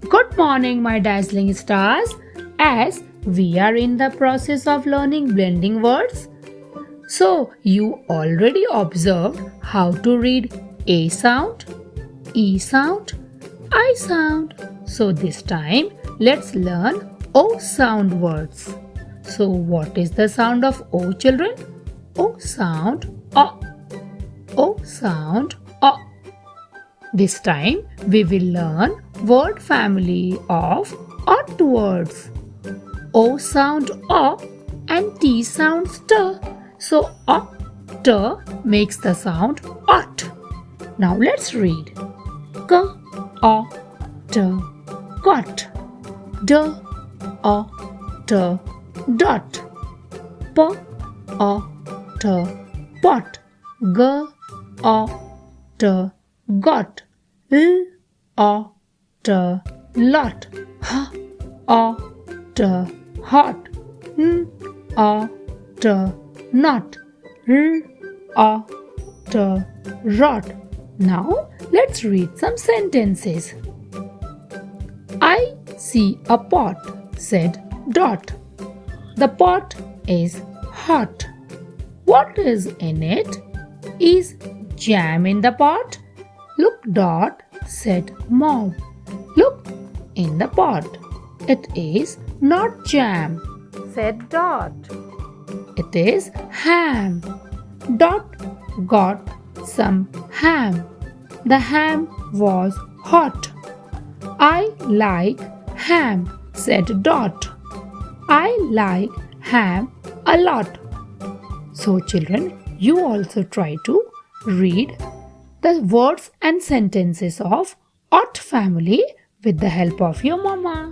Good morning, my dazzling stars. As we are in the process of learning blending words, so you already observed how to read A sound, E sound, I sound. So this time let's learn O sound words. So what is the sound of O, children? O sound O. O sound O. This time we will learn word family of odd words. O sound O and T sounds T. So T makes the sound ot. Now let's read. G O T got. D O T dot. P O T pot. G O T got. L O T lot. H O T hot. N O T not. R O T rot. Now let's read some sentences. I see a pot, said Dot. The pot is hot. What is in it? Is jam in the pot? Look, Dot, said Mom. Look in the pot. It is not jam, said Dot. It is ham. Dot got some ham. The ham was hot. I like ham, said Dot. I like ham a lot. So children, you also try to read the words and sentences of Ot family with the help of your mama.